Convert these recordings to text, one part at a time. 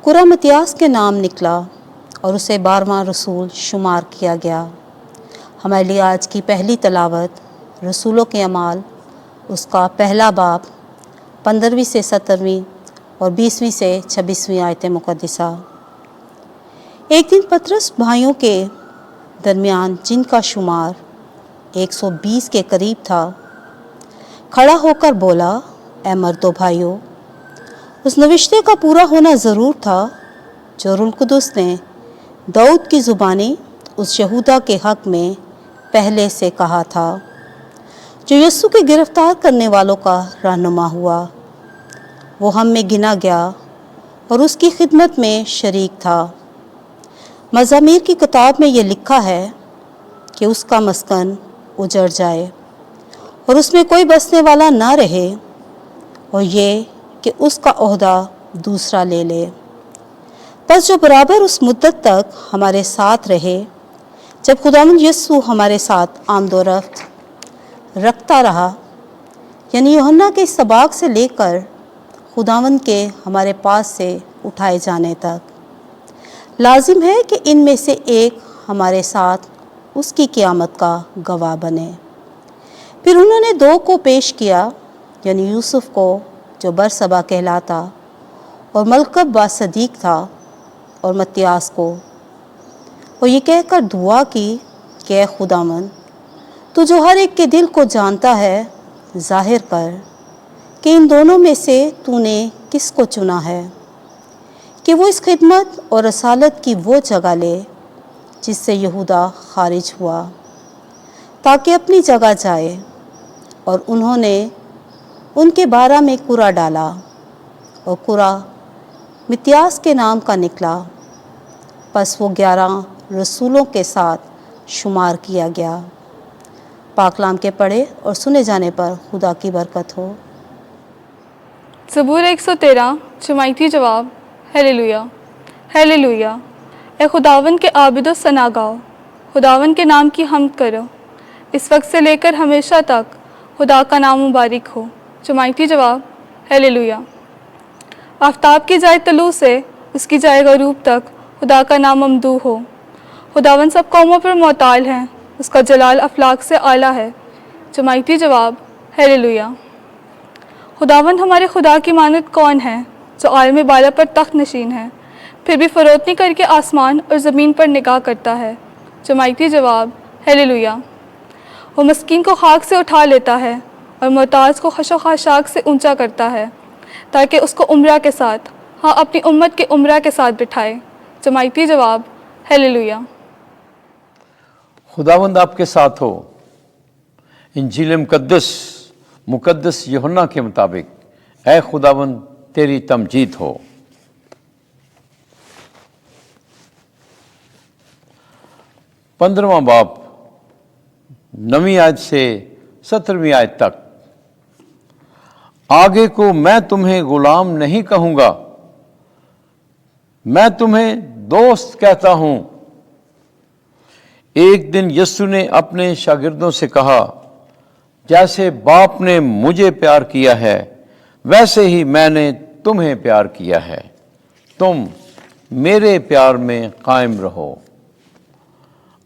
قرہ متیاس کے نام نکلا اور اسے 12واں رسول شمار کیا گیا۔ ہمارے لیے آج کی پہلی تلاوت رسولوں کے اعمال اس کا پہلا باب 15ویں سے 17ویں اور 20ویں سے 26ویں آیت مقدسہ۔ ایک دن پطرس بھائیوں کے درمیان، جن کا شمار 120 کے قریب تھا، کھڑا ہو کر بولا، اے مردو بھائیو، اس نوشتے کا پورا ہونا ضرور تھا جو روح القدس نے داؤد کی زبانی اس یہودا کے حق میں پہلے سے کہا تھا، جو یسوع کے گرفتار کرنے والوں کا رہنما ہوا۔ وہ ہم میں گنا گیا اور اس کی خدمت میں شریک تھا۔ مزامیر کی کتاب میں یہ لکھا ہے کہ اس کا مسکن اجڑ جائے اور اس میں کوئی بسنے والا نہ رہے، اور یہ کہ اس کا عہدہ دوسرا لے لے۔ پس جو برابر اس مدت تک ہمارے ساتھ رہے جب خداوند یسوع ہمارے ساتھ آمد و رفت رکھتا رہا، یعنی یوحنا کے سباق سے لے کر خداوند کے ہمارے پاس سے اٹھائے جانے تک، لازم ہے کہ ان میں سے ایک ہمارے ساتھ اس کی قیامت کا گواہ بنے۔ پھر انہوں نے 2 کو پیش کیا، یعنی یوسف کو جو برسبا کہلاتا اور ملکب با صدیق تھا، اور متیاس کو، اور یہ کہہ کر دعا کی کہ اے خداوند، تو جو ہر ایک کے دل کو جانتا ہے، ظاہر کر کہ ان دونوں میں سے تو نے کس کو چنا ہے کہ وہ اس خدمت اور رسالت کی وہ جگہ لے جس سے یہودا خارج ہوا، تاکہ اپنی جگہ جائے۔ اور انہوں نے ان کے بارہ میں قرعہ ڈالا، اور قرعہ متیاس کے نام کا نکلا۔ پس وہ 11 رسولوں کے ساتھ شمار کیا گیا۔ پاک کلام کے پڑھے اور سنے جانے پر خدا کی برکت ہو۔ زبور 113 جماعتی جواب، ہیلیلویا، ہیلیلویا۔ اے خداوند کے عابد و ثنا گاؤ، خداوند کے نام کی حمد کرو، اس وقت سے لے کر ہمیشہ تک خدا کا نام مبارک ہو۔ جماعتی جواب، ہیلیلویا۔ آفتاب کی جائے طلوع سے اس کی جائے غروب تک خدا کا نام ممدوح ہو۔ خداوند سب قوموں پر معتال ہے، اس کا جلال افلاک سے اعلیٰ ہے۔ جماعتی جواب، ہیلیلویا۔ خداوند ہمارے خدا کی مانند کون ہے، جو عالم بالا پر تخت نشین ہے، پھر بھی فروتنی کر کے آسمان اور زمین پر نگاہ کرتا ہے۔ جماعتی جواب، ہیلیلویا۔ وہ مسکین کو خاک سے اٹھا لیتا ہے اور محتاج کو خش و خاشاک سے اونچا کرتا ہے، تاکہ اس کو عمرہ کے ساتھ، ہاں اپنی امت کے عمرہ کے ساتھ بٹھائے۔ جماعتی جواب، ہیلیلویا۔ خداوند آپ کے ساتھ ہو۔ انجیل مقدس یوحنا کے مطابق، اے خداوند تیری تمجید ہو۔ پندرہواں باب 9ویں آیت سے 17ویں آیت تک۔ آگے کو میں تمہیں غلام نہیں کہوں گا، میں تمہیں دوست کہتا ہوں۔ ایک دن یسوع نے اپنے شاگردوں سے کہا، جیسے باپ نے مجھے پیار کیا ہے، ویسے ہی میں نے تمہیں پیار کیا ہے، تم میرے پیار میں قائم رہو۔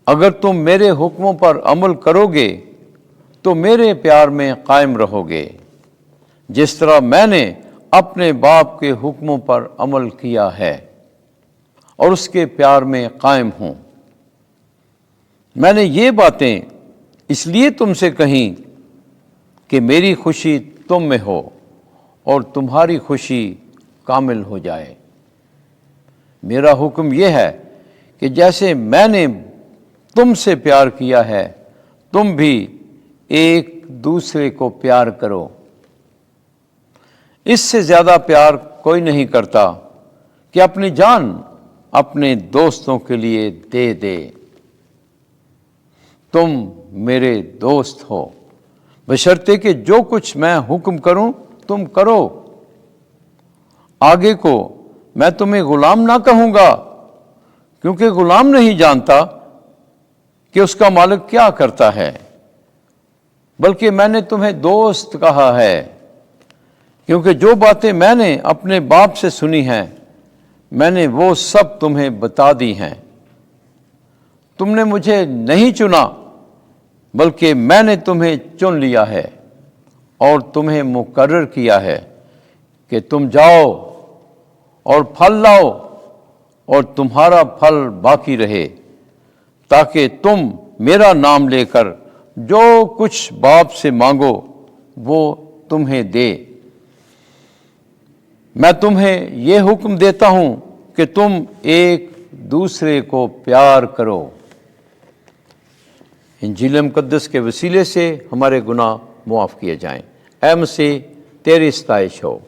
اگر تم میرے حکموں پر عمل کرو گے تو میرے پیار میں قائم رہو گے، جس طرح میں نے اپنے باپ کے حکموں پر عمل کیا ہے اور اس کے پیار میں قائم ہوں۔ میں نے یہ باتیں اس لیے تم سے کہیں کہ میری خوشی تم میں ہو اور تمہاری خوشی کامل ہو جائے۔ میرا حکم یہ ہے کہ جیسے میں نے تم سے پیار کیا ہے، تم بھی ایک دوسرے کو پیار کرو۔ اس سے زیادہ پیار کوئی نہیں کرتا کہ اپنی جان اپنے دوستوں کے لیے دے دے۔ تم میرے دوست ہو بشرطے کہ جو کچھ میں حکم کروں تم کرو۔ آگے کو میں تمہیں غلام نہ کہوں گا، کیونکہ غلام نہیں جانتا کہ اس کا مالک کیا کرتا ہے، بلکہ میں نے تمہیں دوست کہا ہے، کیونکہ جو باتیں میں نے اپنے باپ سے سنی ہیں میں نے وہ سب تمہیں بتا دی ہیں۔ تم نے مجھے نہیں چنا بلکہ میں نے تمہیں چن لیا ہے اور تمہیں مقرر کیا ہے کہ تم جاؤ اور پھل لاؤ اور تمہارا پھل باقی رہے، تاکہ تم میرا نام لے کر جو کچھ باپ سے مانگو وہ تمہیں دے۔ میں تمہیں یہ حکم دیتا ہوں کہ تم ایک دوسرے کو پیار کرو۔ انجیل مقدس کے وسیلے سے ہمارے گناہ معاف کیے جائیں۔ اے مسیح، تیری ستائش ہو۔